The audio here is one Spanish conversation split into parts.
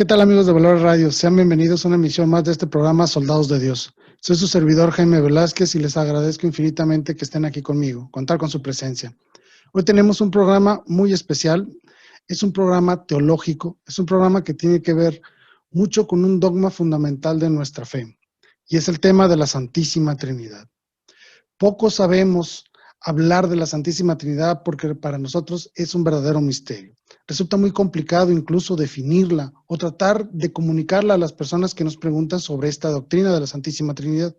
¿qué tal amigos de Valor Radio? Sean bienvenidos a una emisión más de este programa Soldados de Dios. Soy su servidor Jaime Velázquez y les agradezco infinitamente que estén aquí conmigo, contar con su presencia. Hoy tenemos un programa muy especial, es un programa teológico, es un programa que tiene que ver mucho con un dogma fundamental de nuestra fe y es el tema de la Santísima Trinidad. Poco sabemos hablar de la Santísima Trinidad porque para nosotros es un verdadero misterio. Resulta muy complicado incluso definirla o tratar de comunicarla a las personas que nos preguntan sobre esta doctrina de la Santísima Trinidad.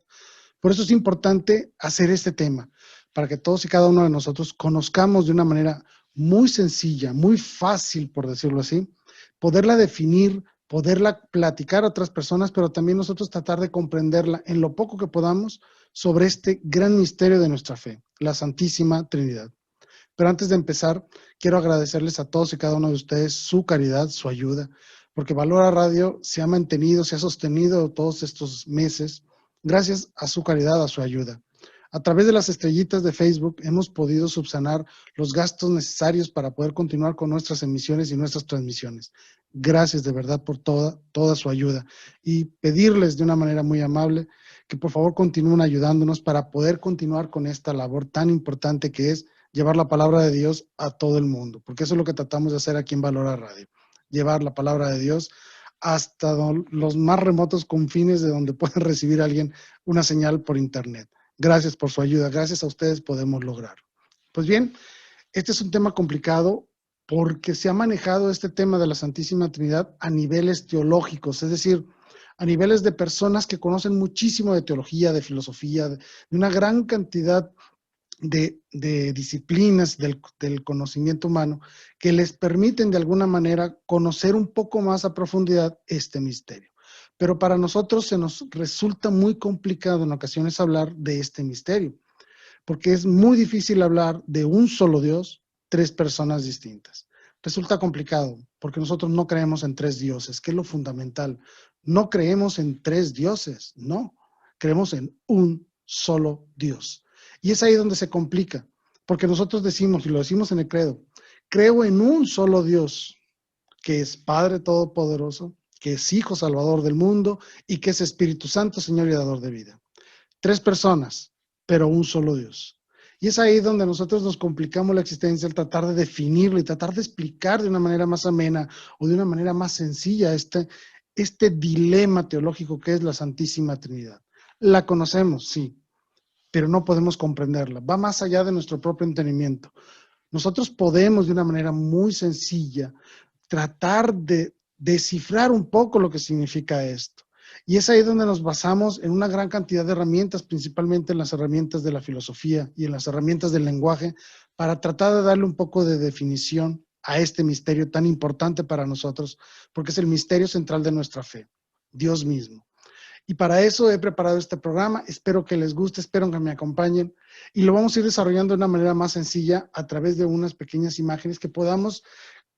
Por eso es importante hacer este tema, para que todos y cada uno de nosotros conozcamos de una manera muy sencilla, muy fácil, por decirlo así, poderla definir, poderla platicar a otras personas, pero también nosotros tratar de comprenderla en lo poco que podamos sobre este gran misterio de nuestra fe, la Santísima Trinidad. Pero antes de empezar, quiero agradecerles a todos y cada uno de ustedes su caridad, su ayuda, porque Valora Radio se ha mantenido, se ha sostenido todos estos meses gracias a su caridad, a su ayuda. A través de las estrellitas de Facebook hemos podido subsanar los gastos necesarios para poder continuar con nuestras emisiones y nuestras transmisiones. Gracias de verdad por toda su ayuda y pedirles de una manera muy amable que por favor continúen ayudándonos para poder continuar con esta labor tan importante que es llevar la palabra de Dios a todo el mundo, porque eso es lo que tratamos de hacer aquí en Valora Radio, llevar la palabra de Dios hasta los más remotos confines de donde puede recibir alguien una señal por internet. Gracias por su ayuda, gracias a ustedes podemos lograrlo. Pues bien, este es un tema complicado porque se ha manejado este tema de la Santísima Trinidad a niveles teológicos, es decir, a niveles de personas que conocen muchísimo de teología, de filosofía, de una gran cantidad de disciplinas del conocimiento humano que les permiten de alguna manera conocer un poco más a profundidad este misterio. Pero para nosotros se nos resulta muy complicado en ocasiones hablar de este misterio, porque es muy difícil hablar de un solo Dios, tres personas distintas. Resulta complicado porque nosotros no creemos en tres dioses, que es lo fundamental. No creemos en tres dioses, no. Creemos en un solo Dios. Y es ahí donde se complica, porque nosotros decimos, y lo decimos en el credo, creo en un solo Dios, que es Padre Todopoderoso, que es Hijo Salvador del mundo y que es Espíritu Santo, Señor y Dador de vida. Tres personas, pero un solo Dios. Y es ahí donde nosotros nos complicamos la existencia al tratar de definirlo y tratar de explicar de una manera más amena o de una manera más sencilla este dilema teológico que es la Santísima Trinidad. La conocemos, sí, pero no podemos comprenderla. Va más allá de nuestro propio entendimiento. Nosotros podemos de una manera muy sencilla tratar de descifrar un poco lo que significa esto. Y es ahí donde nos basamos en una gran cantidad de herramientas, principalmente en las herramientas de la filosofía y en las herramientas del lenguaje, para tratar de darle un poco de definición a este misterio tan importante para nosotros, porque es el misterio central de nuestra fe, Dios mismo. Y para eso he preparado este programa, espero que les guste, espero que me acompañen y lo vamos a ir desarrollando de una manera más sencilla a través de unas pequeñas imágenes que podamos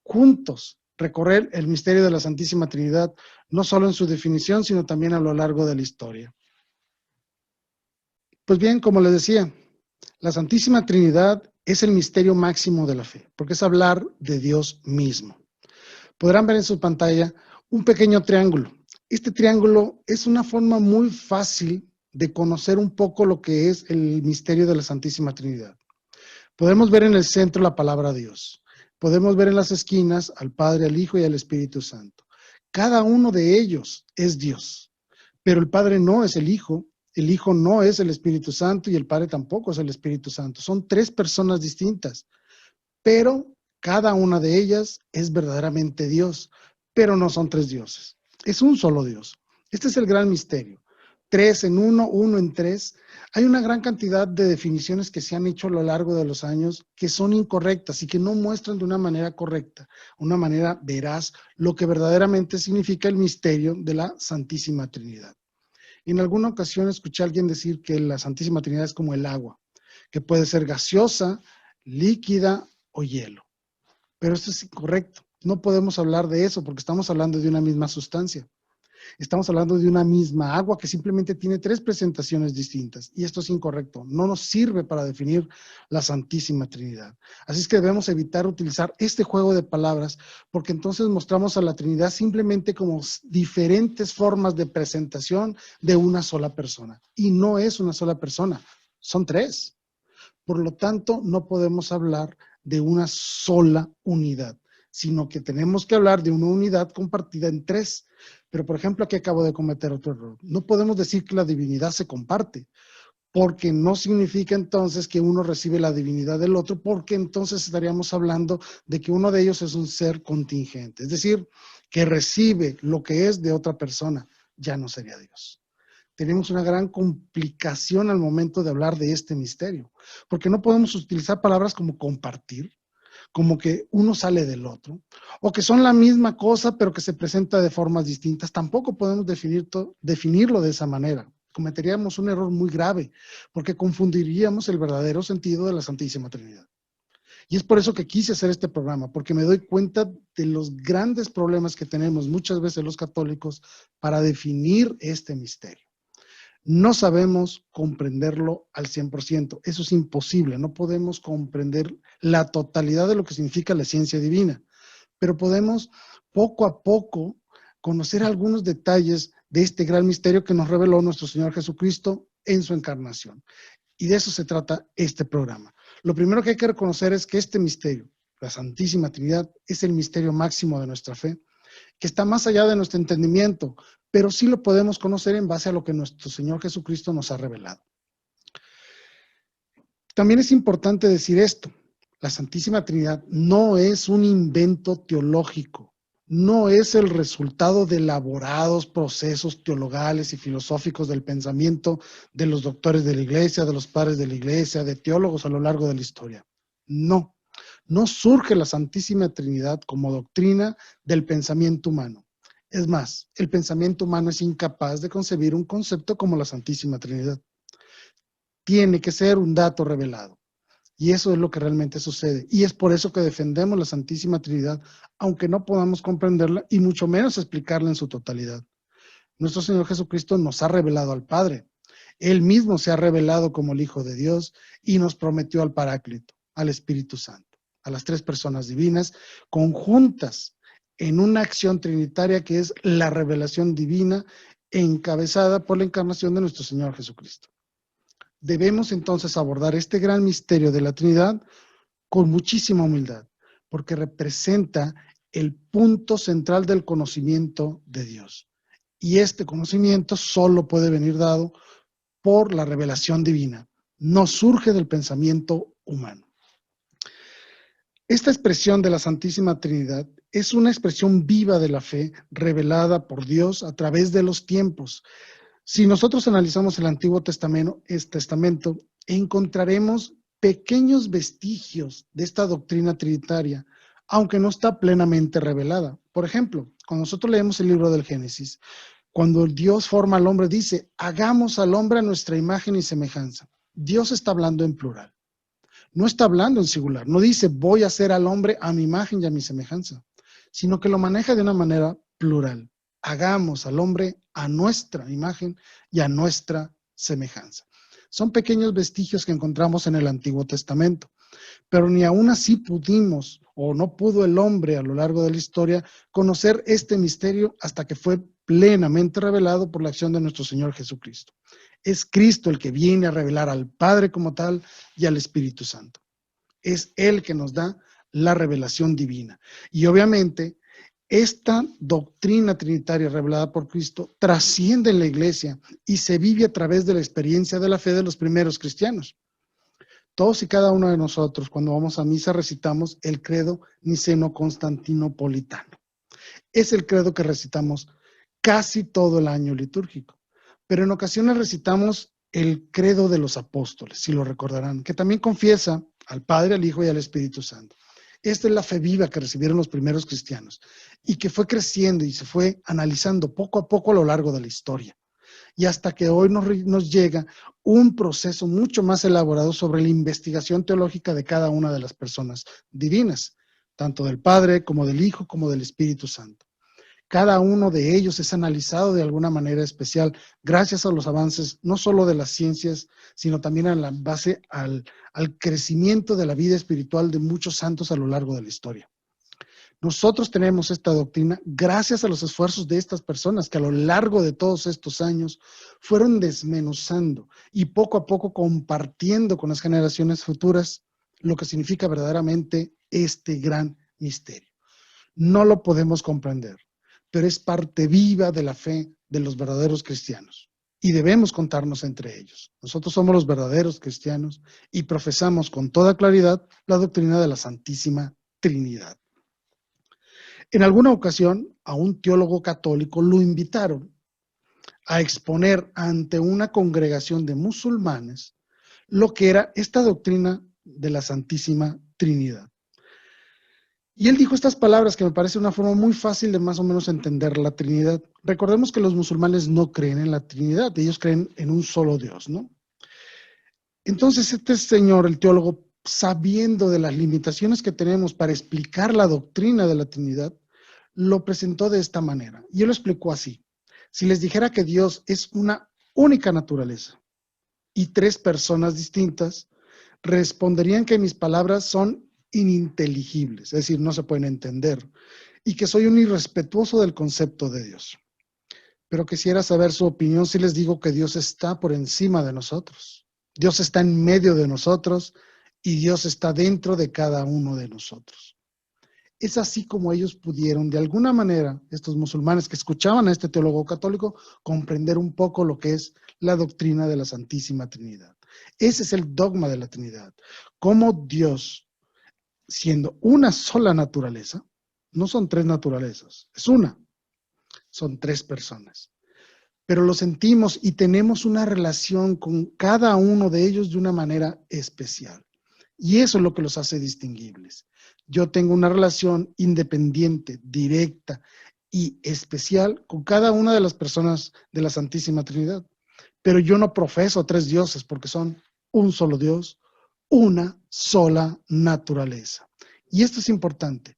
juntos recorrer el misterio de la Santísima Trinidad, no solo en su definición, sino también a lo largo de la historia. Pues bien, como les decía, la Santísima Trinidad es el misterio máximo de la fe, porque es hablar de Dios mismo. Podrán ver en su pantalla un pequeño triángulo. Este triángulo es una forma muy fácil de conocer un poco lo que es el misterio de la Santísima Trinidad. Podemos ver en el centro la palabra Dios. Podemos ver en las esquinas al Padre, al Hijo y al Espíritu Santo. Cada uno de ellos es Dios, pero el Padre no es el Hijo no es el Espíritu Santo y el Padre tampoco es el Espíritu Santo. Son tres personas distintas, pero cada una de ellas es verdaderamente Dios, pero no son tres dioses. Es un solo Dios. Este es el gran misterio. Tres en uno, uno en tres. Hay una gran cantidad de definiciones que se han hecho a lo largo de los años que son incorrectas y que no muestran de una manera correcta, una manera veraz, lo que verdaderamente significa el misterio de la Santísima Trinidad. En alguna ocasión escuché a alguien decir que la Santísima Trinidad es como el agua, que puede ser gaseosa, líquida o hielo. Pero esto es incorrecto. No podemos hablar de eso porque estamos hablando de una misma sustancia. Estamos hablando de una misma agua que simplemente tiene 3 presentaciones distintas, y esto es incorrecto. No nos sirve para definir la Santísima Trinidad. Así es que debemos evitar utilizar este juego de palabras, porque entonces mostramos a la Trinidad simplemente como diferentes formas de presentación de una sola persona. Y no es una sola persona, son 3. Por lo tanto, no podemos hablar de una sola unidad, sino que tenemos que hablar de una unidad compartida en 3. Pero, por ejemplo, aquí acabo de cometer otro error. No podemos decir que la divinidad se comparte, porque no significa entonces que uno recibe la divinidad del otro, porque entonces estaríamos hablando de que uno de ellos es un ser contingente, es decir, que recibe lo que es de otra persona, ya no sería Dios. Tenemos una gran complicación al momento de hablar de este misterio, porque no podemos utilizar palabras como compartir, como que uno sale del otro, o que son la misma cosa pero que se presenta de formas distintas. Tampoco podemos definirlo de esa manera. Cometeríamos un error muy grave, porque confundiríamos el verdadero sentido de la Santísima Trinidad. Y es por eso que quise hacer este programa, porque me doy cuenta de los grandes problemas que tenemos muchas veces los católicos para definir este misterio. No sabemos comprenderlo al 100%, eso es imposible, no podemos comprender la totalidad de lo que significa la ciencia divina, pero podemos poco a poco conocer algunos detalles de este gran misterio que nos reveló nuestro Señor Jesucristo en su encarnación. Y de eso se trata este programa. Lo primero que hay que reconocer es que este misterio, la Santísima Trinidad, es el misterio máximo de nuestra fe, que está más allá de nuestro entendimiento, pero sí lo podemos conocer en base a lo que nuestro Señor Jesucristo nos ha revelado. También es importante decir esto: la Santísima Trinidad no es un invento teológico, no es el resultado de elaborados procesos teologales y filosóficos del pensamiento de los doctores de la Iglesia, de los padres de la Iglesia, de teólogos a lo largo de la historia. No, no surge la Santísima Trinidad como doctrina del pensamiento humano. Es más, el pensamiento humano es incapaz de concebir un concepto como la Santísima Trinidad. Tiene que ser un dato revelado. Y eso es lo que realmente sucede. Y es por eso que defendemos la Santísima Trinidad, aunque no podamos comprenderla y mucho menos explicarla en su totalidad. Nuestro Señor Jesucristo nos ha revelado al Padre. Él mismo se ha revelado como el Hijo de Dios y nos prometió al Paráclito, al Espíritu Santo, a las 3 personas divinas conjuntas en una acción trinitaria que es la revelación divina encabezada por la encarnación de nuestro Señor Jesucristo. Debemos entonces abordar este gran misterio de la Trinidad con muchísima humildad, porque representa el punto central del conocimiento de Dios. Y este conocimiento solo puede venir dado por la revelación divina, no surge del pensamiento humano. Esta expresión de la Santísima Trinidad es una expresión viva de la fe revelada por Dios a través de los tiempos. Si nosotros analizamos el Antiguo Testamento, encontraremos pequeños vestigios de esta doctrina trinitaria, aunque no está plenamente revelada. Por ejemplo, cuando nosotros leemos el libro del Génesis, cuando Dios forma al hombre, dice: hagamos al hombre a nuestra imagen y semejanza. Dios está hablando en plural. No está hablando en singular, no dice voy a hacer al hombre a mi imagen y a mi semejanza, sino que lo maneja de una manera plural. Hagamos al hombre a nuestra imagen y a nuestra semejanza. Son pequeños vestigios que encontramos en el Antiguo Testamento, pero ni aún así pudimos o no pudo el hombre a lo largo de la historia conocer este misterio hasta que fue plenamente revelado por la acción de nuestro Señor Jesucristo. Es Cristo el que viene a revelar al Padre como tal y al Espíritu Santo. Es Él que nos da la revelación divina. Y obviamente, esta doctrina trinitaria revelada por Cristo trasciende en la Iglesia y se vive a través de la experiencia de la fe de los primeros cristianos. Todos y cada uno de nosotros, cuando vamos a misa, recitamos el credo niceno-constantinopolitano. Es el credo que recitamos casi todo el año litúrgico. Pero en ocasiones recitamos el credo de los apóstoles, si lo recordarán, que también confiesa al Padre, al Hijo y al Espíritu Santo. Esta es la fe viva que recibieron los primeros cristianos y que fue creciendo y se fue analizando poco a poco a lo largo de la historia. Y hasta que hoy nos llega un proceso mucho más elaborado sobre la investigación teológica de cada una de las personas divinas, tanto del Padre como del Hijo como del Espíritu Santo, Cada uno de ellos es analizado de alguna manera especial gracias a los avances no solo de las ciencias, sino también a la base al crecimiento de la vida espiritual de muchos santos a lo largo de la historia. Nosotros tenemos esta doctrina gracias a los esfuerzos de estas personas que a lo largo de todos estos años fueron desmenuzando y poco a poco compartiendo con las generaciones futuras lo que significa verdaderamente este gran misterio. No lo podemos comprender, pero es parte viva de la fe de los verdaderos cristianos y debemos contarnos entre ellos. Nosotros somos los verdaderos cristianos y profesamos con toda claridad la doctrina de la Santísima Trinidad. En alguna ocasión, a un teólogo católico lo invitaron a exponer ante una congregación de musulmanes lo que era esta doctrina de la Santísima Trinidad. Y él dijo estas palabras que me parece una forma muy fácil de más o menos entender la Trinidad. Recordemos que los musulmanes no creen en la Trinidad, ellos creen en un solo Dios, ¿no? Entonces este señor, el teólogo, sabiendo de las limitaciones que tenemos para explicar la doctrina de la Trinidad, lo presentó de esta manera. Y él lo explicó así. Si les dijera que Dios es una única naturaleza y tres personas distintas, responderían que mis palabras son ininteligibles, es decir, no se pueden entender, y que soy un irrespetuoso del concepto de Dios. Pero quisiera saber su opinión si les digo que Dios está por encima de nosotros. Dios está en medio de nosotros y Dios está dentro de cada uno de nosotros. Es así como ellos pudieron, de alguna manera, estos musulmanes que escuchaban a este teólogo católico, comprender un poco lo que es la doctrina de la Santísima Trinidad. Ese es el dogma de la Trinidad. Cómo Dios, siendo una sola naturaleza, no son tres naturalezas, es una, son tres personas. Pero lo sentimos y tenemos una relación con cada uno de ellos de una manera especial. Y eso es lo que los hace distinguibles. Yo tengo una relación independiente, directa y especial con cada una de las personas de la Santísima Trinidad. Pero yo no profeso tres dioses porque son un solo Dios, una sola naturaleza. Y esto es importante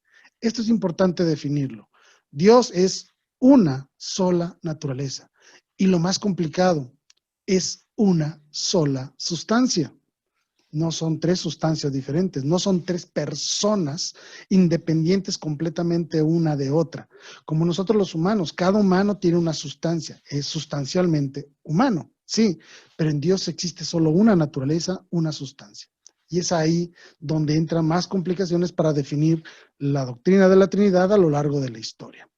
definirlo. Dios es una sola naturaleza. Y lo más complicado, es una sola sustancia. No son tres sustancias diferentes, no son tres personas independientes completamente una de otra. Como nosotros los humanos, cada humano tiene una sustancia, es sustancialmente humano, sí, pero en Dios existe solo una naturaleza, una sustancia. Y es ahí donde entran más complicaciones para definir la doctrina de la Trinidad a lo largo de la historia.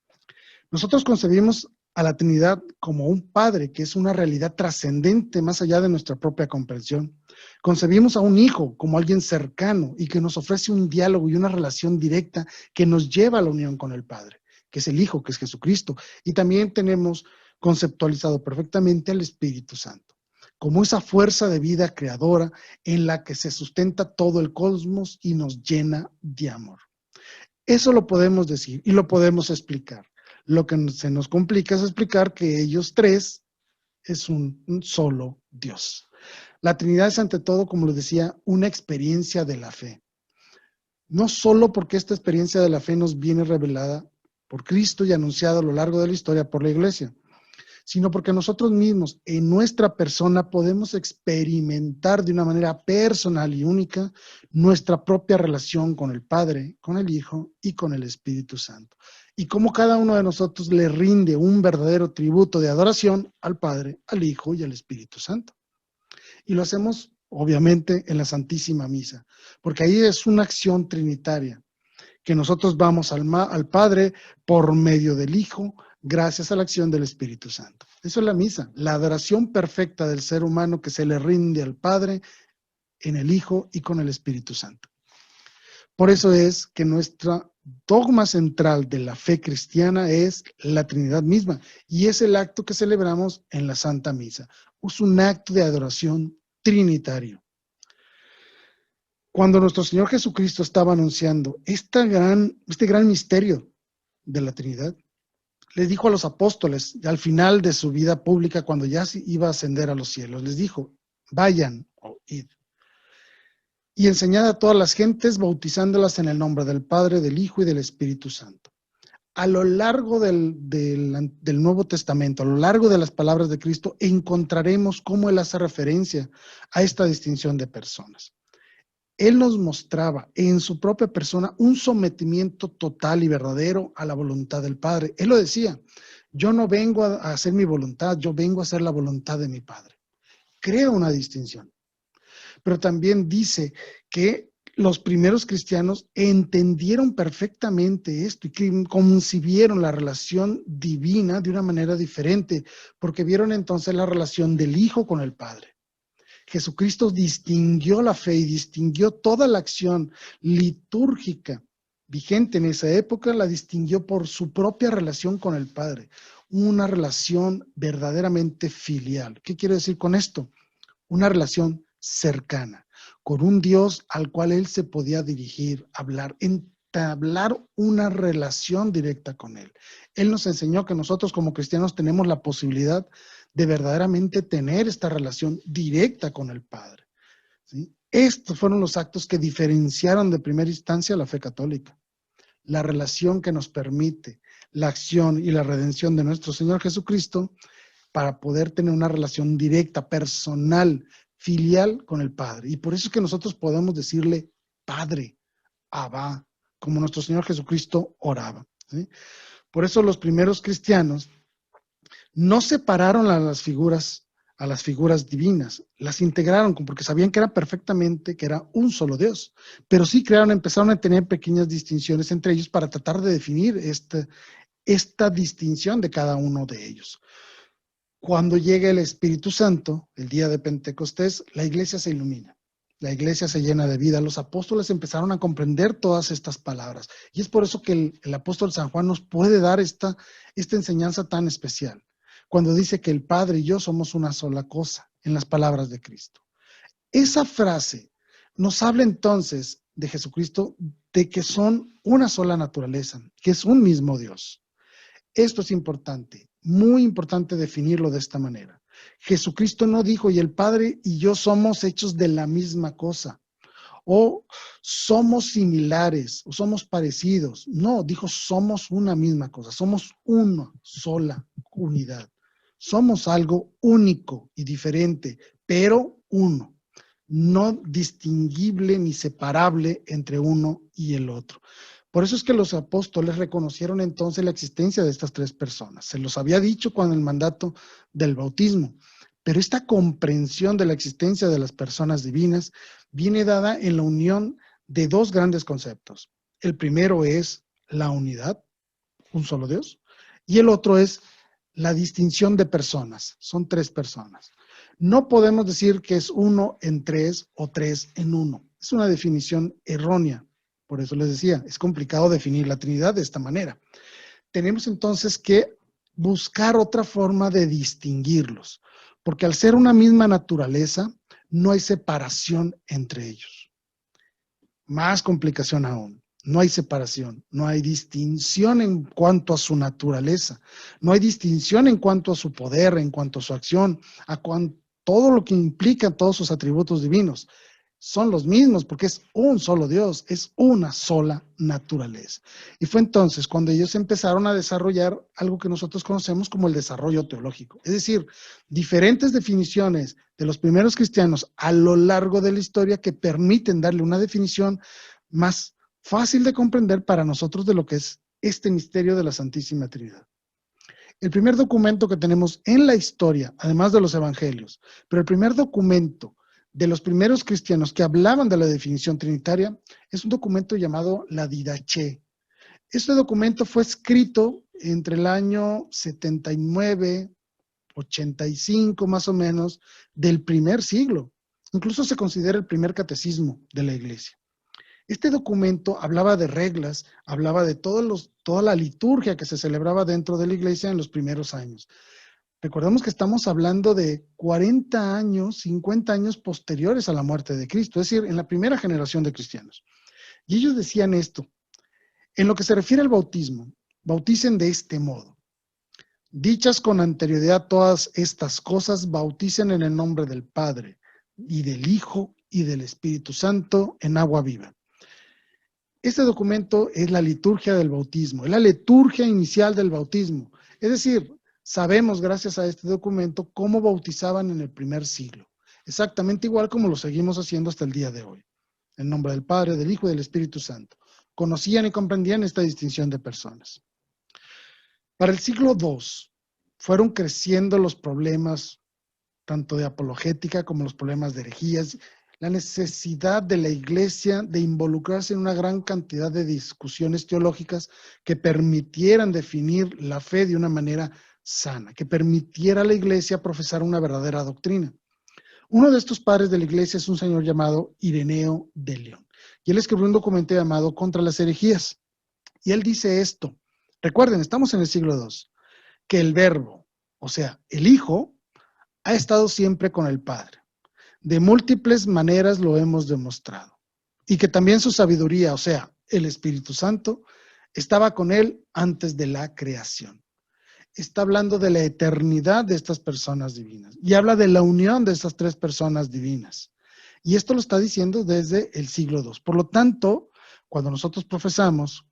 Nosotros concebimos a la Trinidad como un Padre, que es una realidad trascendente más allá de nuestra propia comprensión. Concebimos a un Hijo como alguien cercano y que nos ofrece un diálogo y una relación directa que nos lleva a la unión con el Padre, que es el Hijo, que es Jesucristo. Y también tenemos conceptualizado perfectamente al Espíritu Santo, como esa fuerza de vida creadora en la que se sustenta todo el cosmos y nos llena de amor. Eso lo podemos decir y lo podemos explicar. Lo que se nos complica es explicar que ellos tres es un solo Dios. La Trinidad es ante todo, como les decía, una experiencia de la fe. No solo porque esta experiencia de la fe nos viene revelada por Cristo y anunciada a lo largo de la historia por la Iglesia, sino porque nosotros mismos en nuestra persona podemos experimentar de una manera personal y única nuestra propia relación con el Padre, con el Hijo y con el Espíritu Santo. Y cómo cada uno de nosotros le rinde un verdadero tributo de adoración al Padre, al Hijo y al Espíritu Santo. Y lo hacemos, obviamente, en la Santísima Misa, porque ahí es una acción trinitaria, que nosotros vamos al Padre por medio del Hijo, gracias a la acción del Espíritu Santo. Eso es la misa, la adoración perfecta del ser humano que se le rinde al Padre en el Hijo y con el Espíritu Santo. Por eso es que nuestro dogma central de la fe cristiana es la Trinidad misma, y es el acto que celebramos en la Santa Misa. Es un acto de adoración trinitario. Cuando nuestro Señor Jesucristo estaba anunciando este gran misterio de la Trinidad, les dijo a los apóstoles, al final de su vida pública, cuando ya iba a ascender a los cielos, les dijo, vayan o id y enseñad a todas las gentes, bautizándolas en el nombre del Padre, del Hijo y del Espíritu Santo. a lo largo del Nuevo Testamento, a lo largo de las palabras de Cristo, encontraremos cómo Él hace referencia a esta distinción de personas. Él nos mostraba en su propia persona un sometimiento total y verdadero a la voluntad del Padre. Él lo decía, yo no vengo a hacer mi voluntad, yo vengo a hacer la voluntad de mi Padre. Crea una distinción. Pero también dice que los primeros cristianos entendieron perfectamente esto y que concibieron la relación divina de una manera diferente, porque vieron entonces la relación del Hijo con el Padre. Jesucristo distinguió la fe y distinguió toda la acción litúrgica vigente en esa época, la distinguió por su propia relación con el Padre, una relación verdaderamente filial. ¿Qué quiero decir con esto? Una relación cercana, con un Dios al cual él se podía dirigir, hablar, entablar una relación directa con él. Él nos enseñó que nosotros como cristianos tenemos la posibilidad de verdaderamente tener esta relación directa con el Padre, ¿sí? Estos fueron los actos que diferenciaron de primera instancia la fe católica. La relación que nos permite la acción y la redención de nuestro Señor Jesucristo para poder tener una relación directa, personal, filial con el Padre. Y por eso es que nosotros podemos decirle Padre, Abba, como nuestro Señor Jesucristo oraba, ¿sí? Por eso los primeros cristianos no separaron a las figuras divinas, las integraron porque sabían que era perfectamente, que era un solo Dios, pero sí empezaron a tener pequeñas distinciones entre ellos para tratar de definir esta distinción de cada uno de ellos. Cuando llega el Espíritu Santo, el día de Pentecostés, la iglesia se ilumina, la iglesia se llena de vida. Los apóstoles empezaron a comprender todas estas palabras. Y es por eso que el apóstol San Juan nos puede dar esta enseñanza tan especial, cuando dice que el Padre y yo somos una sola cosa, en las palabras de Cristo. Esa frase nos habla entonces de Jesucristo, de que son una sola naturaleza, que es un mismo Dios. Esto es importante, muy importante definirlo de esta manera. Jesucristo no dijo, y el Padre y yo somos hechos de la misma cosa, o somos similares, o somos parecidos. No, dijo, somos una misma cosa, somos una sola unidad. Somos algo único y diferente, pero uno, no distinguible ni separable entre uno y el otro. Por eso es que los apóstoles reconocieron entonces la existencia de estas tres personas. Se los había dicho con el mandato del bautismo, pero esta comprensión de la existencia de las personas divinas viene dada en la unión de dos grandes conceptos. El primero es la unidad, un solo Dios, y el otro es la distinción de personas. Son tres personas. No podemos decir que es uno en tres o tres en uno. Es una definición errónea. Por eso les decía, es complicado definir la Trinidad de esta manera. Tenemos entonces que buscar otra forma de distinguirlos, porque al ser una misma naturaleza, no hay separación entre ellos. Más complicación aún. No hay separación, no hay distinción en cuanto a su naturaleza, no hay distinción en cuanto a su poder, en cuanto a su acción, todo lo que implica todos sus atributos divinos. Son los mismos porque es un solo Dios, es una sola naturaleza. Y fue entonces cuando ellos empezaron a desarrollar algo que nosotros conocemos como el desarrollo teológico. Es decir, diferentes definiciones de los primeros cristianos a lo largo de la historia que permiten darle una definición más fácil de comprender para nosotros de lo que es este misterio de la Santísima Trinidad. El primer documento que tenemos en la historia, además de los evangelios, pero el primer documento de los primeros cristianos que hablaban de la definición trinitaria es un documento llamado la Didache. Este documento fue escrito entre el año 79, 85 más o menos del primer siglo. Incluso se considera el primer catecismo de la iglesia. Este documento hablaba de reglas, hablaba de toda la liturgia que se celebraba dentro de la iglesia en los primeros años. Recordemos que estamos hablando de 40 años, 50 años posteriores a la muerte de Cristo, es decir, en la primera generación de cristianos. Y ellos decían esto: en lo que se refiere al bautismo, bauticen de este modo. Dichas con anterioridad todas estas cosas, bauticen en el nombre del Padre, y del Hijo, y del Espíritu Santo, en agua viva. Este documento es la liturgia del bautismo, es la liturgia inicial del bautismo. Es decir, sabemos gracias a este documento cómo bautizaban en el primer siglo. Exactamente igual como lo seguimos haciendo hasta el día de hoy. En nombre del Padre, del Hijo y del Espíritu Santo. Conocían y comprendían esta distinción de personas. Para el siglo II fueron creciendo los problemas tanto de apologética como los problemas de herejías, la necesidad de la iglesia de involucrarse en una gran cantidad de discusiones teológicas que permitieran definir la fe de una manera sana, que permitiera a la iglesia profesar una verdadera doctrina. Uno de estos padres de la iglesia es un señor llamado Ireneo de León, y él escribió un documento llamado Contra las herejías, y él dice esto. Recuerden, estamos en el siglo II, que el verbo, o sea, el Hijo, ha estado siempre con el Padre. De múltiples maneras lo hemos demostrado. Y que también su sabiduría, o sea, el Espíritu Santo, estaba con él antes de la creación. Está hablando de la eternidad de estas personas divinas. Y habla de la unión de estas tres personas divinas. Y esto lo está diciendo desde el siglo II. Por lo tanto, cuando nosotros profesamos,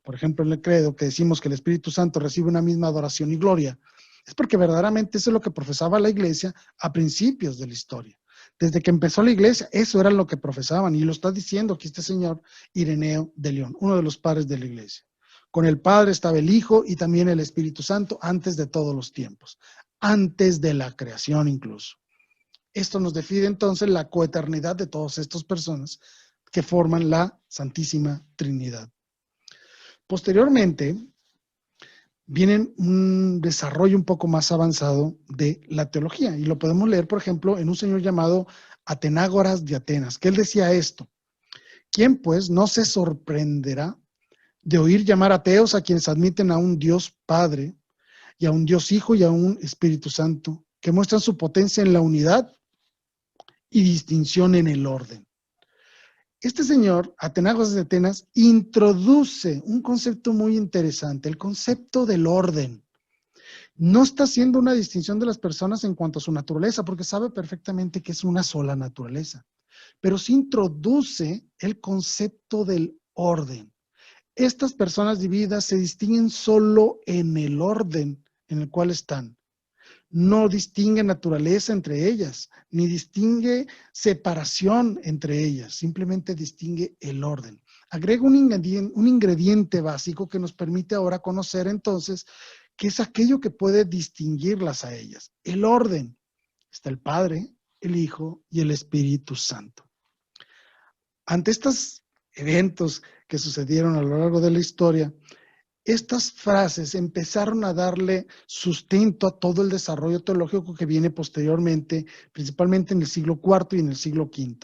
por ejemplo, en el credo, que decimos que el Espíritu Santo recibe una misma adoración y gloria, es porque verdaderamente eso es lo que profesaba la iglesia a principios de la historia. Desde que empezó la iglesia, eso era lo que profesaban, y lo está diciendo aquí este señor Ireneo de León, uno de los padres de la iglesia. Con el Padre estaba el Hijo y también el Espíritu Santo antes de todos los tiempos, antes de la creación incluso. Esto nos define entonces la coeternidad de todas estas personas que forman la Santísima Trinidad. Posteriormente, viene un desarrollo un poco más avanzado de la teología. Y lo podemos leer, por ejemplo, en un señor llamado Atenágoras de Atenas, que él decía esto: ¿quién pues no se sorprenderá de oír llamar ateos a quienes admiten a un Dios Padre y a un Dios Hijo y a un Espíritu Santo, que muestran su potencia en la unidad y distinción en el orden? Este señor, Atenágoras de Atenas, introduce un concepto muy interesante, el concepto del orden. No está haciendo una distinción de las personas en cuanto a su naturaleza, porque sabe perfectamente que es una sola naturaleza, pero sí introduce el concepto del orden. Estas personas divididas se distinguen solo en el orden en el cual están. No distingue naturaleza entre ellas, ni distingue separación entre ellas, simplemente distingue el orden. Agrega un ingrediente básico que nos permite ahora conocer entonces qué es aquello que puede distinguirlas a ellas. El orden. Está el Padre, el Hijo y el Espíritu Santo. Ante estos eventos que sucedieron a lo largo de la historia, estas frases empezaron a darle sustento a todo el desarrollo teológico que viene posteriormente, principalmente en el siglo IV y en el siglo V,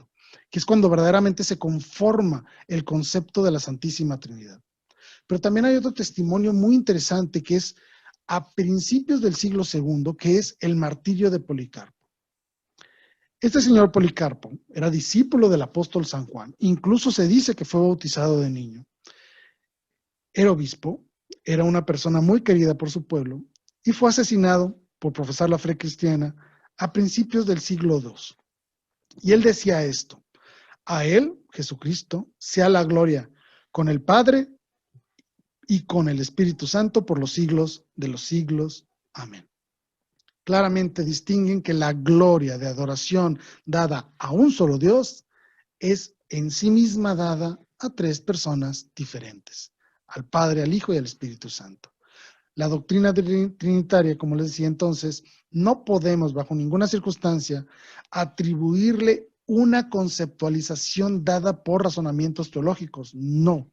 que es cuando verdaderamente se conforma el concepto de la Santísima Trinidad. Pero también hay otro testimonio muy interesante que es a principios del siglo II, que es el martirio de Policarpo. Este señor Policarpo era discípulo del apóstol San Juan, incluso se dice que fue bautizado de niño. Era obispo, era una persona muy querida por su pueblo y fue asesinado por profesar la fe cristiana a principios del siglo II. Y él decía esto: a él, Jesucristo, sea la gloria con el Padre y con el Espíritu Santo por los siglos de los siglos. Amén. Claramente distinguen que la gloria de adoración dada a un solo Dios es en sí misma dada a tres personas diferentes: al Padre, al Hijo y al Espíritu Santo. La doctrina trinitaria, como les decía entonces, no podemos bajo ninguna circunstancia atribuirle una conceptualización dada por razonamientos teológicos, no,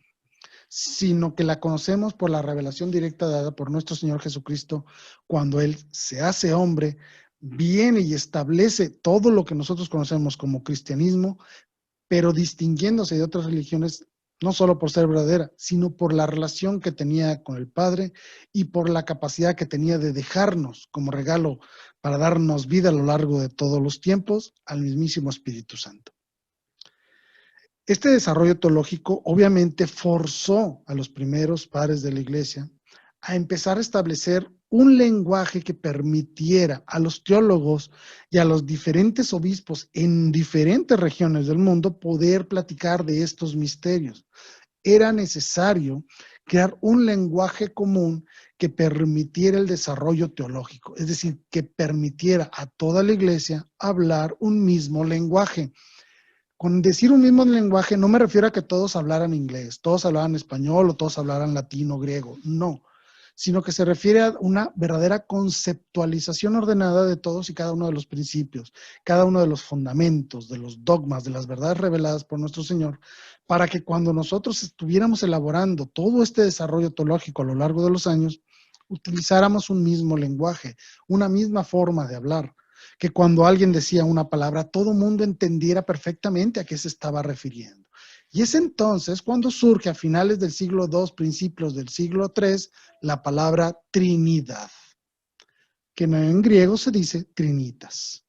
sino que la conocemos por la revelación directa dada por nuestro Señor Jesucristo cuando Él se hace hombre, viene y establece todo lo que nosotros conocemos como cristianismo, pero distinguiéndose de otras religiones no solo por ser verdadera, sino por la relación que tenía con el Padre y por la capacidad que tenía de dejarnos como regalo para darnos vida a lo largo de todos los tiempos al mismísimo Espíritu Santo. Este desarrollo teológico obviamente forzó a los primeros padres de la Iglesia a empezar a establecer un lenguaje que permitiera a los teólogos y a los diferentes obispos en diferentes regiones del mundo poder platicar de estos misterios. era necesario crear un lenguaje común que permitiera el desarrollo teológico, es decir, que permitiera a toda la iglesia hablar un mismo lenguaje. Con decir un mismo lenguaje no me refiero a que todos hablaran inglés, todos hablaran español o todos hablaran latino, griego, no, sino que se refiere a una verdadera conceptualización ordenada de todos y cada uno de los principios, cada uno de los fundamentos, de los dogmas, de las verdades reveladas por nuestro Señor, para que cuando nosotros estuviéramos elaborando todo este desarrollo teológico a lo largo de los años, utilizáramos un mismo lenguaje, una misma forma de hablar, que cuando alguien decía una palabra, todo mundo entendiera perfectamente a qué se estaba refiriendo. Y es entonces cuando surge a finales del siglo II, principios del siglo III, la palabra Trinidad, que en griego se dice Trinitas.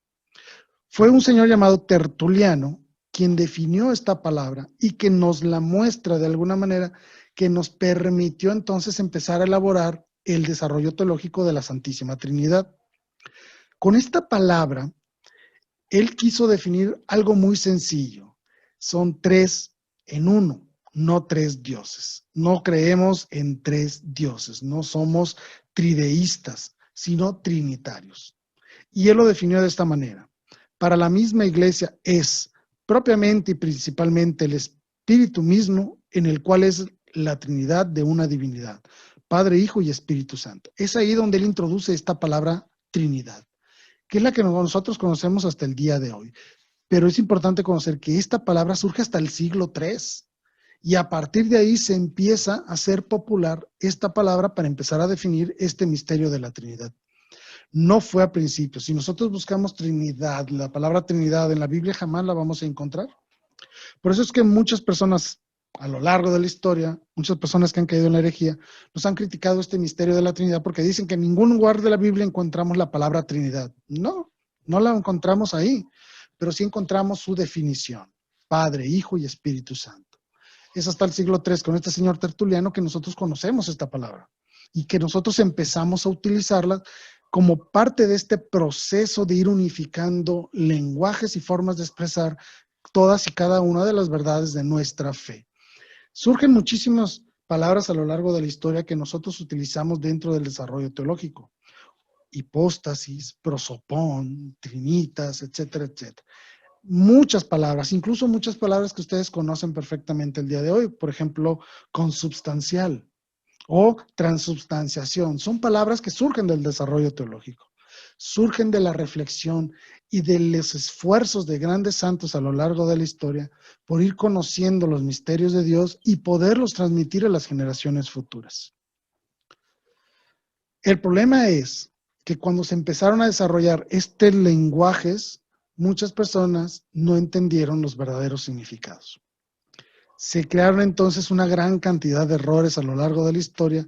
Fue un señor llamado Tertuliano quien definió esta palabra y que nos la muestra de alguna manera, que nos permitió entonces empezar a elaborar el desarrollo teológico de la Santísima Trinidad. Con esta palabra, él quiso definir algo muy sencillo. Son tres en uno, no tres dioses. No creemos en tres dioses, no somos trideístas, sino trinitarios. Y él lo definió de esta manera. Para la misma iglesia es propiamente y principalmente el Espíritu mismo, en el cual es la Trinidad de una divinidad, Padre, Hijo y Espíritu Santo. Es ahí donde él introduce esta palabra Trinidad, que es la que nosotros conocemos hasta el día de hoy. Pero es importante conocer que esta palabra surge hasta el siglo III, y a partir de ahí se empieza a hacer popular esta palabra para empezar a definir este misterio de la Trinidad. No fue a principio. Si nosotros buscamos Trinidad, la palabra Trinidad en la Biblia jamás la vamos a encontrar. Por eso es que muchas personas a lo largo de la historia, muchas personas que han caído en la herejía, nos han criticado este misterio de la Trinidad porque dicen que en ningún lugar de la Biblia encontramos la palabra Trinidad. No, no la encontramos ahí, pero sí encontramos su definición: Padre, Hijo y Espíritu Santo. Es hasta el siglo III con este señor Tertuliano que nosotros conocemos esta palabra y que nosotros empezamos a utilizarla como parte de este proceso de ir unificando lenguajes y formas de expresar todas y cada una de las verdades de nuestra fe. Surgen muchísimas palabras a lo largo de la historia que nosotros utilizamos dentro del desarrollo teológico: hipóstasis, prosopón, trinitas, etcétera, etcétera. Muchas palabras, incluso muchas palabras que ustedes conocen perfectamente el día de hoy, por ejemplo, consubstancial o transubstanciación, son palabras que surgen del desarrollo teológico, surgen de la reflexión y de los esfuerzos de grandes santos a lo largo de la historia por ir conociendo los misterios de Dios y poderlos transmitir a las generaciones futuras. El problema es que cuando se empezaron a desarrollar estos lenguajes, muchas personas no entendieron los verdaderos significados. Se crearon entonces una gran cantidad de errores a lo largo de la historia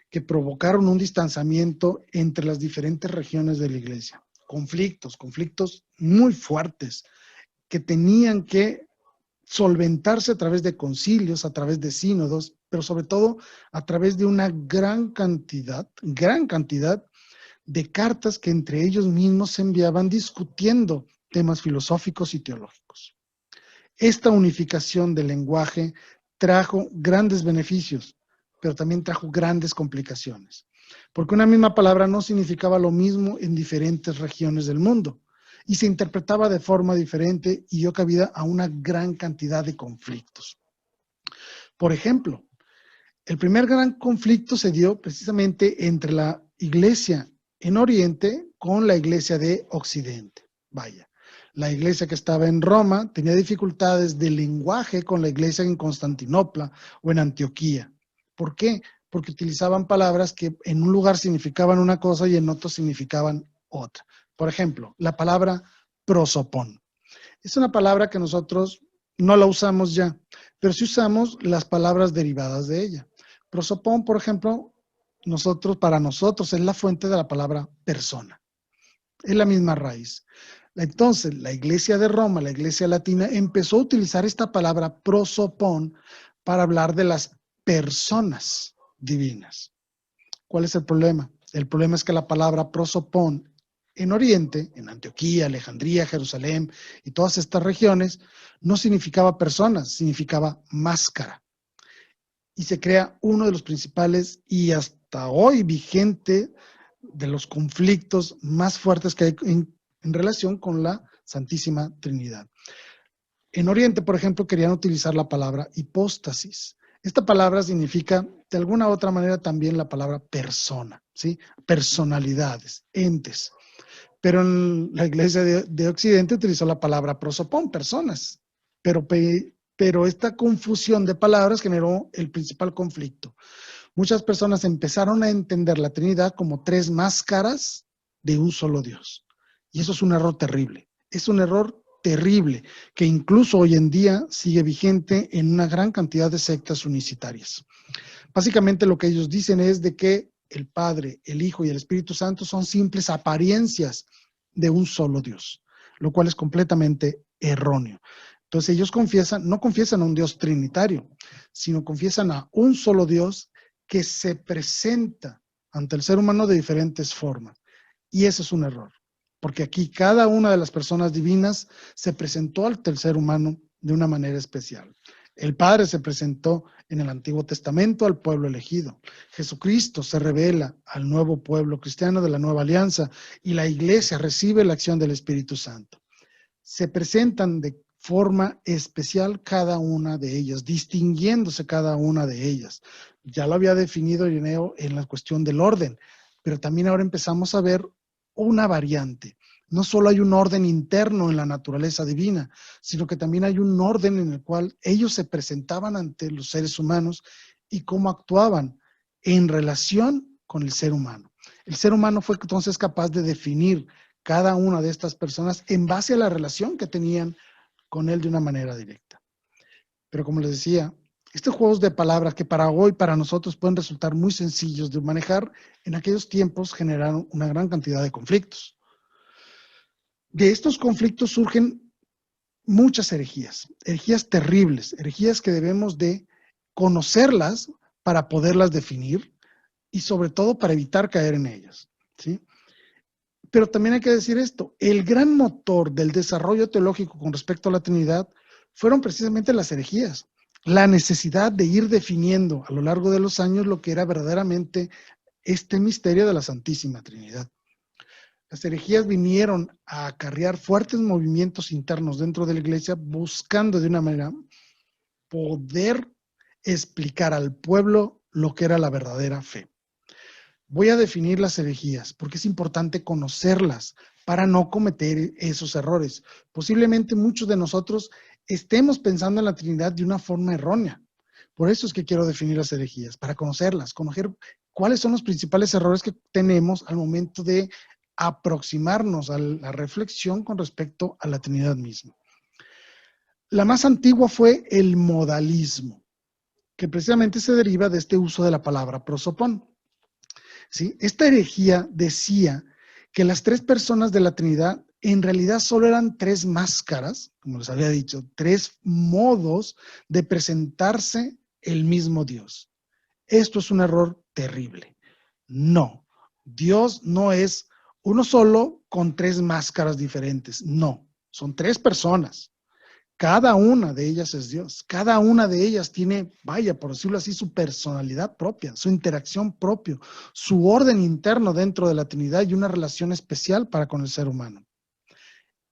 que provocaron un distanciamiento entre las diferentes regiones de la iglesia. Conflictos muy fuertes que tenían que solventarse a través de concilios, a través de sínodos, pero sobre todo a través de una gran cantidad de cartas que entre ellos mismos se enviaban discutiendo temas filosóficos y teológicos. Esta unificación del lenguaje trajo grandes beneficios, pero también trajo grandes complicaciones, porque una misma palabra no significaba lo mismo en diferentes regiones del mundo y se interpretaba de forma diferente y dio cabida a una gran cantidad de conflictos. Por ejemplo, el primer gran conflicto se dio precisamente entre la iglesia en Oriente con la iglesia de Occidente. Vaya, la iglesia que estaba en Roma tenía dificultades de lenguaje con la iglesia en Constantinopla o en Antioquía. ¿Por qué? Porque utilizaban palabras que en un lugar significaban una cosa y en otro significaban otra. Por ejemplo, la palabra prosopón. Es una palabra que nosotros no la usamos ya, pero sí usamos las palabras derivadas de ella. Prosopón, por ejemplo, para nosotros es la fuente de la palabra persona. Es la misma raíz. Entonces, la iglesia de Roma, la iglesia latina, empezó a utilizar esta palabra prosopón para hablar de las personas divinas. ¿Cuál es el problema? El problema es que la palabra prosopón en Oriente, en Antioquía, Alejandría, Jerusalén y todas estas regiones, no significaba personas, significaba máscara. y se crea uno de los principales y hasta hoy vigente de los conflictos más fuertes que hay en relación con la Santísima Trinidad. En Oriente, por ejemplo, querían utilizar la palabra hipóstasis. Esta palabra significa, de alguna u otra manera, también la palabra persona, ¿sí? Personalidades, entes. Pero en la Iglesia de Occidente utilizó la palabra prosopón, personas. Pero esta confusión de palabras generó el principal conflicto. Muchas personas empezaron a entender la Trinidad como tres máscaras de un solo Dios. Y eso es un error terrible. Es un error terrible que incluso hoy en día sigue vigente en una gran cantidad de sectas unicitarias. Básicamente lo que ellos dicen es de que el Padre, el Hijo y el Espíritu Santo son simples apariencias de un solo Dios, lo cual es completamente erróneo. Entonces ellos no confiesan a un Dios trinitario, sino confiesan a un solo Dios que se presenta ante el ser humano de diferentes formas. Y ese es un error, porque aquí cada una de las personas divinas se presentó ante el ser humano de una manera especial. El Padre se presentó en el Antiguo Testamento al pueblo elegido. Jesucristo se revela al nuevo pueblo cristiano de la nueva alianza y la iglesia recibe la acción del Espíritu Santo. Se presentan de forma especial cada una de ellas, distinguiéndose cada una de ellas. Ya lo había definido Ireneo en la cuestión del orden, pero también ahora empezamos a ver una variante. No solo hay un orden interno en la naturaleza divina, sino que también hay un orden en el cual ellos se presentaban ante los seres humanos y cómo actuaban en relación con el ser humano. El ser humano fue entonces capaz de definir cada una de estas personas en base a la relación que tenían con él de una manera directa. Pero como les decía, estos juegos de palabras que para hoy, para nosotros, pueden resultar muy sencillos de manejar, en aquellos tiempos generaron una gran cantidad de conflictos. De estos conflictos surgen muchas herejías terribles, herejías que debemos de conocerlas para poderlas definir y sobre todo para evitar caer en ellas, ¿sí? Pero también hay que decir esto, el gran motor del desarrollo teológico con respecto a la Trinidad fueron precisamente las herejías, la necesidad de ir definiendo a lo largo de los años lo que era verdaderamente este misterio de la Santísima Trinidad. Las herejías vinieron a acarrear fuertes movimientos internos dentro de la iglesia buscando de una manera poder explicar al pueblo lo que era la verdadera fe. Voy a definir las herejías porque es importante conocerlas para no cometer esos errores. Posiblemente muchos de nosotros estemos pensando en la Trinidad de una forma errónea. Por eso es que quiero definir las herejías, para conocerlas, conocer cuáles son los principales errores que tenemos al momento de aproximarnos a la reflexión con respecto a la Trinidad misma. La más antigua fue el modalismo, que precisamente se deriva de este uso de la palabra prosopón. ¿Sí? Esta herejía decía que las tres personas de la Trinidad en realidad solo eran tres máscaras, como les había dicho, tres modos de presentarse el mismo Dios. Esto es un error terrible. No, Dios no es uno solo con tres máscaras diferentes. No, son tres personas. Cada una de ellas es Dios. Cada una de ellas tiene, vaya, por decirlo así, su personalidad propia, su interacción propia, su orden interno dentro de la Trinidad y una relación especial para con el ser humano.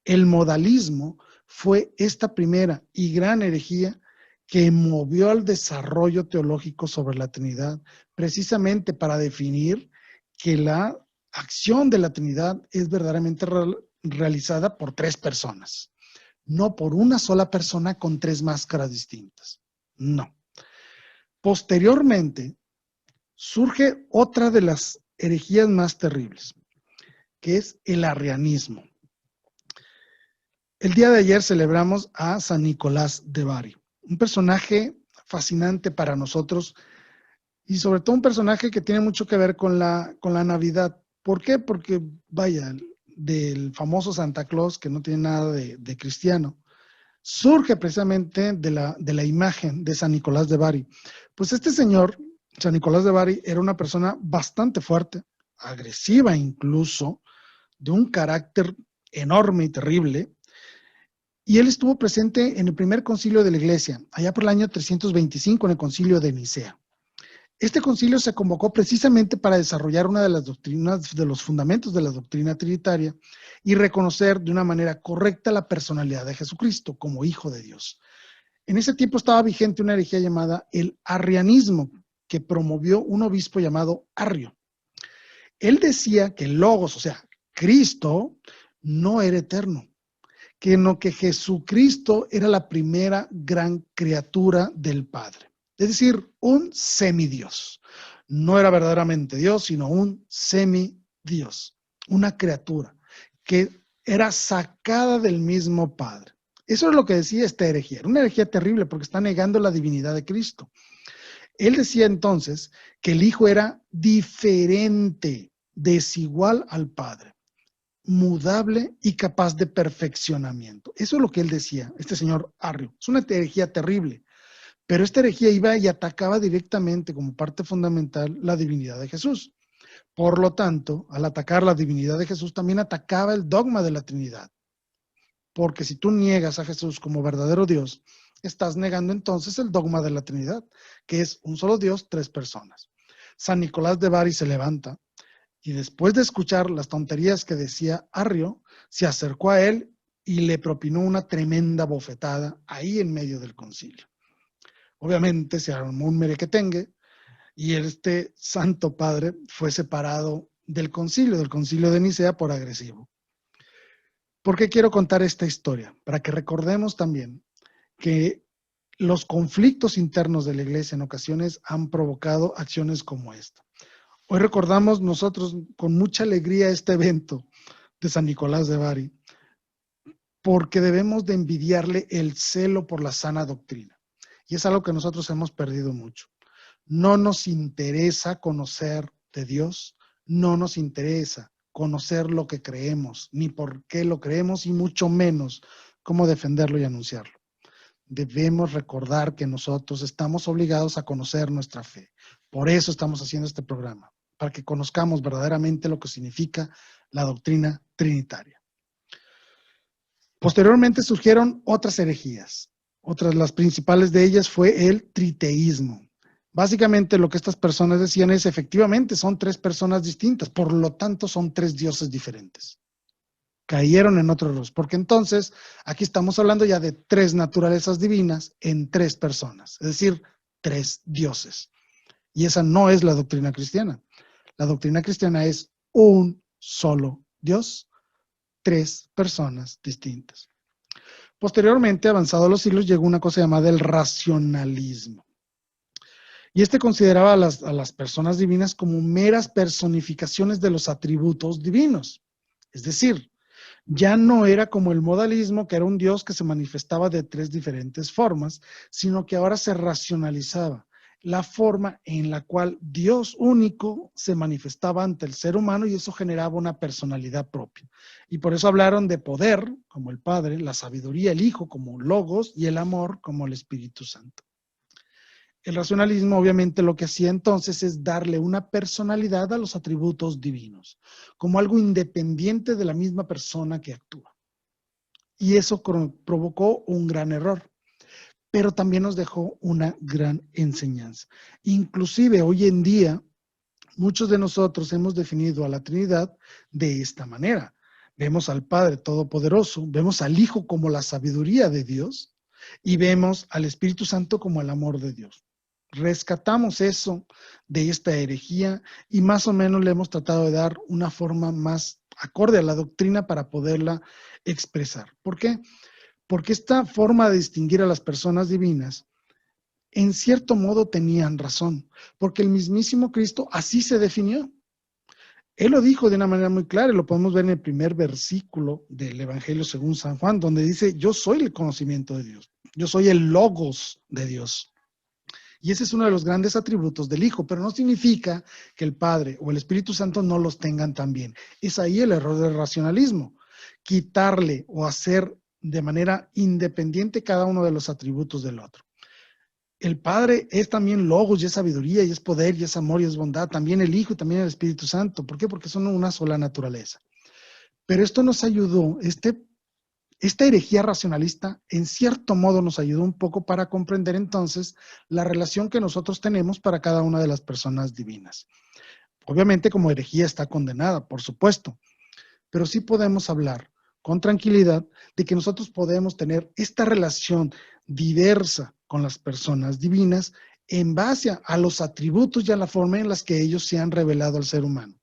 El modalismo fue esta primera y gran herejía que movió al desarrollo teológico sobre la Trinidad, precisamente para definir que la acción de la Trinidad es verdaderamente realizada por tres personas. No por una sola persona con tres máscaras distintas. No. Posteriormente, surge otra de las herejías más terribles, que es el arrianismo. El día de ayer celebramos a San Nicolás de Bari, un personaje fascinante para nosotros y sobre todo un personaje que tiene mucho que ver con la Navidad. ¿Por qué? Porque, vaya, del famoso Santa Claus, que no tiene nada de cristiano, surge precisamente de la imagen de San Nicolás de Bari. Pues este señor, San Nicolás de Bari, era una persona bastante fuerte, agresiva incluso, de un carácter enorme y terrible, Y él estuvo presente en el primer concilio de la iglesia, allá por el año 325, en el concilio de Nicea. Este concilio se convocó precisamente para desarrollar una de las doctrinas, de los fundamentos de la doctrina trinitaria y reconocer de una manera correcta la personalidad de Jesucristo como Hijo de Dios. En ese tiempo estaba vigente una herejía llamada el arrianismo, que promovió un obispo llamado Arrio. Él decía que el Logos, o sea, Cristo, no era eterno, que Jesucristo era la primera gran criatura del Padre. Es decir, un semidios. No era verdaderamente Dios, sino un semidios, una criatura que era sacada del mismo Padre. Eso es lo que decía esta herejía. Era una herejía terrible porque está negando la divinidad de Cristo. Él decía entonces que el Hijo era diferente, desigual al Padre, mudable y capaz de perfeccionamiento. Eso es lo que él decía, este señor Arrio. Es una herejía terrible, pero esta herejía iba y atacaba directamente como parte fundamental la divinidad de Jesús. Por lo tanto, al atacar la divinidad de Jesús, también atacaba el dogma de la Trinidad. Porque si tú niegas a Jesús como verdadero Dios, estás negando entonces el dogma de la Trinidad, que es un solo Dios, tres personas. San Nicolás de Bari se levanta y después de escuchar las tonterías que decía Arrio, se acercó a él y le propinó una tremenda bofetada ahí en medio del concilio. Obviamente se armó un merequetengue y este santo padre fue separado del concilio de Nicea por agresivo. ¿Por qué quiero contar esta historia? Para que recordemos también que los conflictos internos de la iglesia en ocasiones han provocado acciones como esta. Hoy recordamos nosotros con mucha alegría este evento de San Nicolás de Bari, porque debemos de envidiarle el celo por la sana doctrina. Y es algo que nosotros hemos perdido mucho. No nos interesa conocer de Dios, no nos interesa conocer lo que creemos, ni por qué lo creemos, y mucho menos cómo defenderlo y anunciarlo. Debemos recordar que nosotros estamos obligados a conocer nuestra fe. Por eso estamos haciendo este programa, para que conozcamos verdaderamente lo que significa la doctrina trinitaria. Posteriormente surgieron otras herejías. Las principales de ellas fue el triteísmo. Básicamente lo que estas personas decían es, efectivamente, son tres personas distintas, por lo tanto son tres dioses diferentes. Cayeron en otro error, porque entonces aquí estamos hablando ya de tres naturalezas divinas en tres personas, es decir, tres dioses. Y esa no es la doctrina cristiana. La doctrina cristiana es un solo Dios, tres personas distintas. Posteriormente, avanzados los siglos, llegó una cosa llamada el racionalismo. Y este consideraba a las personas divinas como meras personificaciones de los atributos divinos. Es decir, ya no era como el modalismo, que era un Dios que se manifestaba de tres diferentes formas, sino que ahora se racionalizaba la forma en la cual Dios único se manifestaba ante el ser humano, y eso generaba una personalidad propia. Y por eso hablaron de poder, como el Padre, la sabiduría, el Hijo, como Logos, y el amor, como el Espíritu Santo. El racionalismo obviamente lo que hacía entonces es darle una personalidad a los atributos divinos, como algo independiente de la misma persona que actúa. Y eso provocó un gran error, pero también nos dejó una gran enseñanza. Inclusive hoy en día, muchos de nosotros hemos definido a la Trinidad de esta manera. Vemos al Padre Todopoderoso, vemos al Hijo como la sabiduría de Dios y vemos al Espíritu Santo como el amor de Dios. Rescatamos eso de esta herejía y más o menos le hemos tratado de dar una forma más acorde a la doctrina para poderla expresar. ¿Por qué? Porque esta forma de distinguir a las personas divinas, en cierto modo tenían razón, porque el mismísimo Cristo así se definió. Él lo dijo de una manera muy clara, y lo podemos ver en el primer versículo del Evangelio según San Juan, donde dice, yo soy el conocimiento de Dios, yo soy el logos de Dios. Y ese es uno de los grandes atributos del Hijo, pero no significa que el Padre o el Espíritu Santo no los tengan también. Es ahí el error del racionalismo, quitarle o hacer de manera independiente cada uno de los atributos del otro. El Padre es también logos y es sabiduría y es poder y es amor y es bondad, también el Hijo y también el Espíritu Santo. ¿Por qué? Porque son una sola naturaleza. Pero esto nos ayudó, este Esta herejía racionalista, en cierto modo, nos ayudó un poco para comprender entonces la relación que nosotros tenemos para cada una de las personas divinas. Obviamente, como herejía está condenada, por supuesto, pero sí podemos hablar con tranquilidad de que nosotros podemos tener esta relación diversa con las personas divinas en base a los atributos y a la forma en las que ellos se han revelado al ser humano.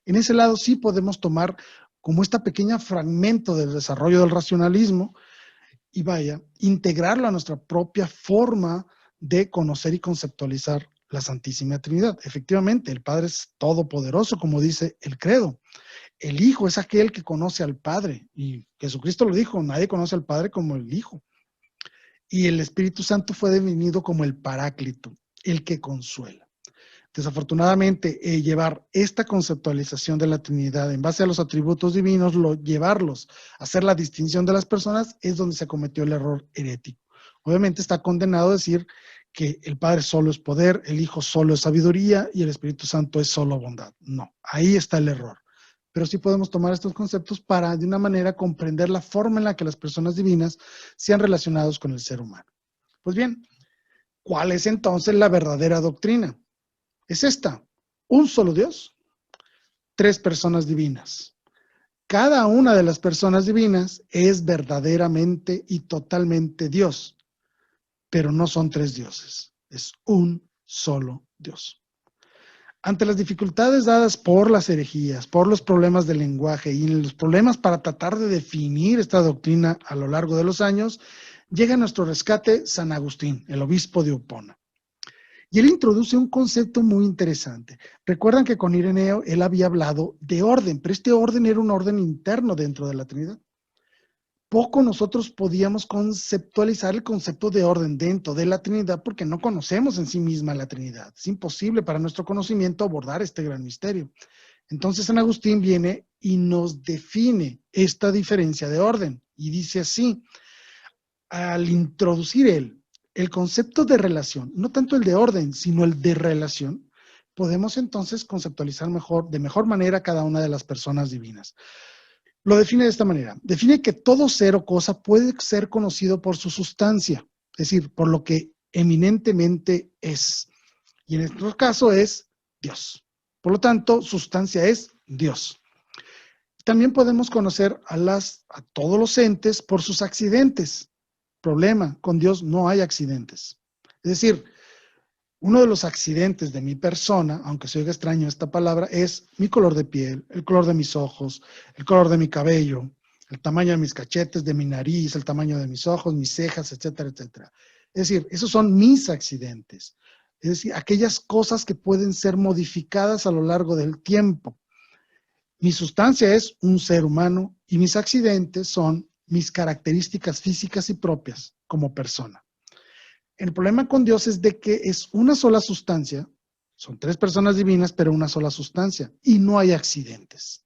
En ese lado sí podemos tomar como esta pequeña fragmento del desarrollo del racionalismo y integrarlo a nuestra propia forma de conocer y conceptualizar la Santísima Trinidad. Efectivamente, el Padre es todopoderoso, como dice el credo. El Hijo es aquel que conoce al Padre, y Jesucristo lo dijo, nadie conoce al Padre como el Hijo. Y el Espíritu Santo fue definido como el Paráclito, el que consuela. Desafortunadamente, llevar esta conceptualización de la Trinidad en base a los atributos divinos, llevarlos a hacer la distinción de las personas, es donde se cometió el error herético. Obviamente está condenado a decir que el Padre solo es poder, el Hijo solo es sabiduría y el Espíritu Santo es solo bondad. No, ahí está el error. Pero sí podemos tomar estos conceptos para, de una manera, comprender la forma en la que las personas divinas se han relacionado con el ser humano. Pues bien, ¿cuál es entonces la verdadera doctrina? Es esta: un solo Dios, tres personas divinas. Cada una de las personas divinas es verdaderamente y totalmente Dios, pero no son tres dioses, es un solo Dios. Ante las dificultades dadas por las herejías, por los problemas del lenguaje y los problemas para tratar de definir esta doctrina a lo largo de los años, llega a nuestro rescate San Agustín, el obispo de Upona. Y él introduce un concepto muy interesante. Recuerdan que con Ireneo él había hablado de orden, pero este orden era un orden interno dentro de la Trinidad. Poco nosotros podíamos conceptualizar el concepto de orden dentro de la Trinidad porque no conocemos en sí misma la Trinidad. Es imposible para nuestro conocimiento abordar este gran misterio. Entonces San Agustín viene y nos define esta diferencia de orden y dice así: al introducir él el concepto de relación, no tanto el de orden, sino el de relación, podemos entonces conceptualizar de mejor manera cada una de las personas divinas. Lo define de esta manera: define que todo ser o cosa puede ser conocido por su sustancia, es decir, por lo que eminentemente es. Y en este caso es Dios. Por lo tanto, sustancia es Dios. También podemos conocer a todos los entes por sus accidentes. Problema, con Dios no hay accidentes. Es decir, uno de los accidentes de mi persona, aunque se oiga extraño esta palabra, es mi color de piel, el color de mis ojos, el color de mi cabello, el tamaño de mis cachetes, de mi nariz, el tamaño de mis ojos, mis cejas, etcétera, etcétera. Es decir, esos son mis accidentes. Es decir, aquellas cosas que pueden ser modificadas a lo largo del tiempo. Mi sustancia es un ser humano y mis accidentes son mis características físicas y propias como persona. El problema con Dios es de que es una sola sustancia, son tres personas divinas, pero una sola sustancia, y no hay accidentes.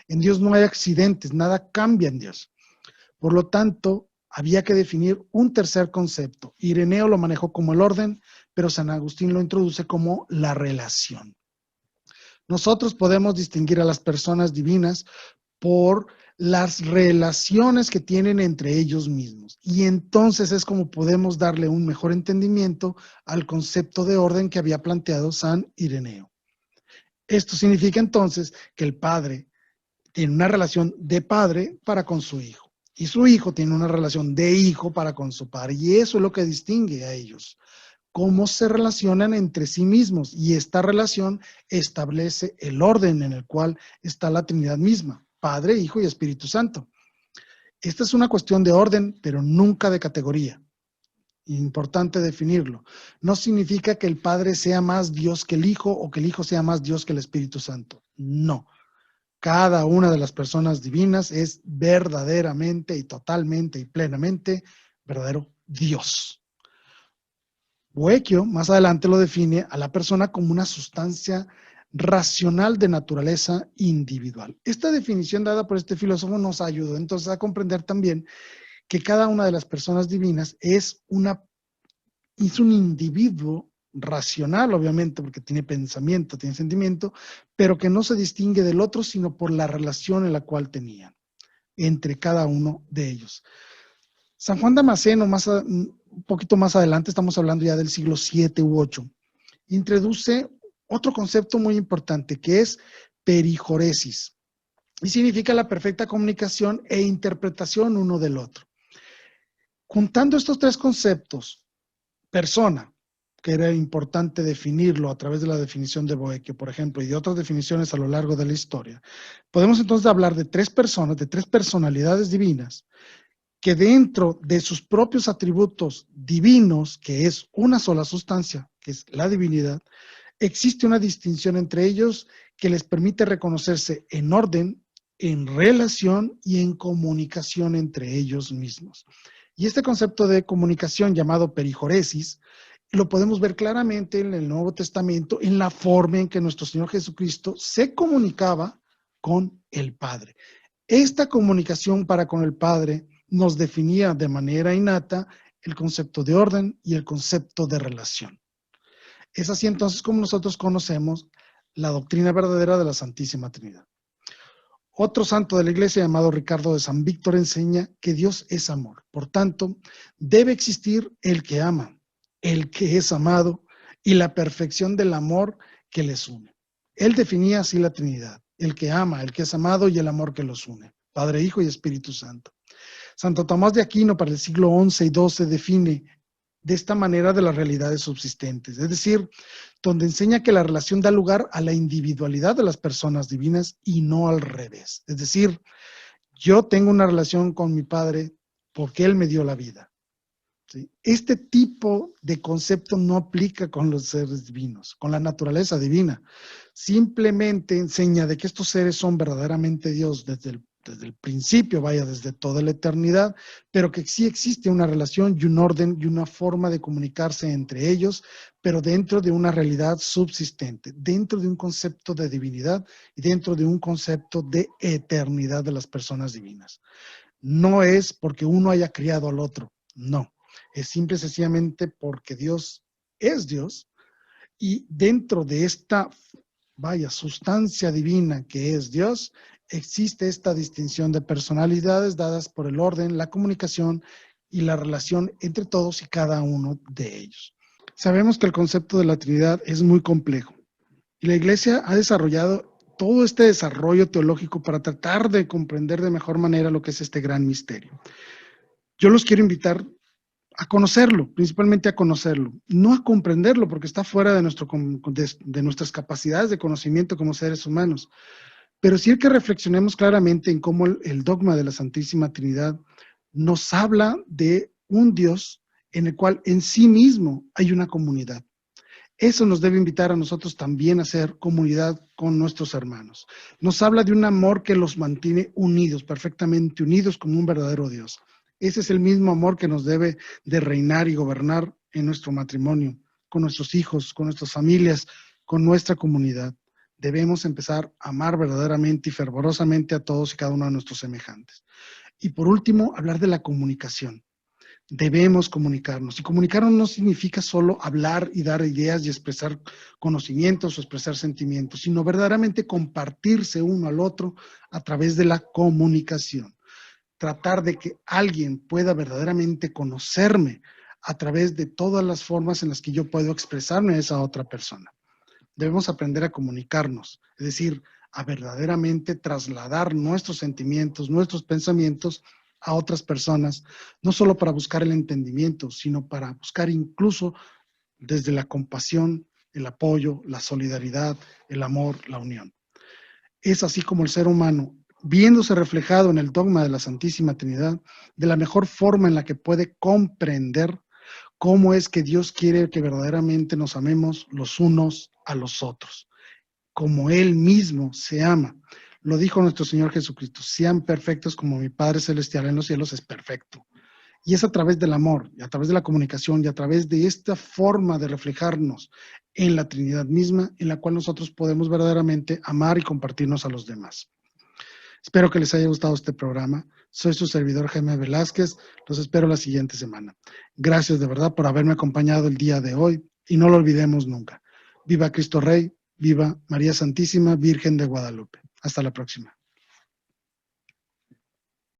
En Dios no hay accidentes, nada cambia en Dios. Por lo tanto, había que definir un tercer concepto. Ireneo lo manejó como el orden, pero San Agustín lo introduce como la relación. Nosotros podemos distinguir a las personas divinas por las relaciones que tienen entre ellos mismos. Y entonces es como podemos darle un mejor entendimiento al concepto de orden que había planteado San Ireneo. Esto significa entonces que el padre tiene una relación de padre para con su hijo y su hijo tiene una relación de hijo para con su padre, y eso es lo que distingue a ellos, cómo se relacionan entre sí mismos, y esta relación establece el orden en el cual está la Trinidad misma: Padre, Hijo y Espíritu Santo. Esta es una cuestión de orden, pero nunca de categoría. Importante definirlo. No significa que el Padre sea más Dios que el Hijo o que el Hijo sea más Dios que el Espíritu Santo. No. Cada una de las personas divinas es verdaderamente y totalmente y plenamente verdadero Dios. Boeckio más adelante lo define a la persona como una sustancia racional de naturaleza individual. Esta definición dada por este filósofo nos ayudó entonces a comprender también que cada una de las personas divinas es un individuo racional, obviamente, porque tiene pensamiento, tiene sentimiento, pero que no se distingue del otro, sino por la relación en la cual tenían. entre cada uno de ellos. San Juan Damasceno, un poquito más adelante, estamos hablando ya del siglo VII u VIII, introduce otro concepto muy importante que es perijoresis, y significa la perfecta comunicación e interpretación uno del otro. Juntando estos tres conceptos, persona, que era importante definirlo a través de la definición de Boeckh, por ejemplo, y de otras definiciones a lo largo de la historia, podemos entonces hablar de tres personas, de tres personalidades divinas, que dentro de sus propios atributos divinos, que es una sola sustancia, que es la divinidad, existe una distinción entre ellos que les permite reconocerse en orden, en relación y en comunicación entre ellos mismos. Y este concepto de comunicación llamado perijoresis lo podemos ver claramente en el Nuevo Testamento en la forma en que nuestro Señor Jesucristo se comunicaba con el Padre. Esta comunicación para con el Padre nos definía de manera innata el concepto de orden y el concepto de relación. Es así entonces como nosotros conocemos la doctrina verdadera de la Santísima Trinidad. Otro santo de la iglesia llamado Ricardo de San Víctor enseña que Dios es amor. Por tanto, debe existir el que ama, el que es amado y la perfección del amor que les une. Él definía así la Trinidad, el que ama, el que es amado y el amor que los une, Padre, Hijo y Espíritu Santo. Santo Tomás de Aquino para el siglo XI y XII define de esta manera de las realidades subsistentes, es decir, donde enseña que la relación da lugar a la individualidad de las personas divinas y no al revés. Es decir, yo tengo una relación con mi Padre porque Él me dio la vida. ¿Sí? Este tipo de concepto no aplica con los seres divinos, con la naturaleza divina. Simplemente enseña de que estos seres son verdaderamente Dios desde el principio, vaya, desde toda la eternidad, pero que sí existe una relación y un orden y una forma de comunicarse entre ellos, pero dentro de una realidad subsistente, dentro de un concepto de divinidad y dentro de un concepto de eternidad de las personas divinas. No es porque uno haya criado al otro, no. Es simple y sencillamente porque Dios es Dios y dentro de esta, vaya, sustancia divina que es Dios, existe esta distinción de personalidades dadas por el orden, la comunicación y la relación entre todos y cada uno de ellos. Sabemos que el concepto de la Trinidad es muy complejo y la Iglesia ha desarrollado todo este desarrollo teológico para tratar de comprender de mejor manera lo que es este gran misterio. Yo los quiero invitar a conocerlo, principalmente a conocerlo, no a comprenderlo porque está fuera de nuestras capacidades de conocimiento como seres humanos, pero sí que reflexionemos claramente en cómo el dogma de la Santísima Trinidad nos habla de un Dios en el cual en sí mismo hay una comunidad. Eso nos debe invitar a nosotros también a hacer comunidad con nuestros hermanos. Nos habla de un amor que los mantiene unidos, perfectamente unidos como un verdadero Dios. Ese es el mismo amor que nos debe de reinar y gobernar en nuestro matrimonio, con nuestros hijos, con nuestras familias, con nuestra comunidad. Debemos empezar a amar verdaderamente y fervorosamente a todos y cada uno de nuestros semejantes. Y por último, hablar de la comunicación. Debemos comunicarnos. Y comunicarnos no significa solo hablar y dar ideas y expresar conocimientos o expresar sentimientos, sino verdaderamente compartirse uno al otro a través de la comunicación. Tratar de que alguien pueda verdaderamente conocerme a través de todas las formas en las que yo puedo expresarme a esa otra persona. Debemos aprender a comunicarnos, es decir, a verdaderamente trasladar nuestros sentimientos, nuestros pensamientos a otras personas, no solo para buscar el entendimiento, sino para buscar incluso desde la compasión, el apoyo, la solidaridad, el amor, la unión. Es así como el ser humano, viéndose reflejado en el dogma de la Santísima Trinidad, de la mejor forma en la que puede comprender cómo es que Dios quiere que verdaderamente nos amemos los unos a los otros, como Él mismo se ama. Lo dijo nuestro Señor Jesucristo, sean perfectos como mi Padre Celestial en los cielos es perfecto. Y es a través del amor, y a través de la comunicación, y a través de esta forma de reflejarnos en la Trinidad misma, en la cual nosotros podemos verdaderamente amar y compartirnos a los demás. Espero que les haya gustado este programa. Soy su servidor Jaime Velázquez. Los espero la siguiente semana. Gracias de verdad por haberme acompañado el día de hoy y no lo olvidemos nunca. Viva Cristo Rey, viva María Santísima Virgen de Guadalupe. Hasta la próxima.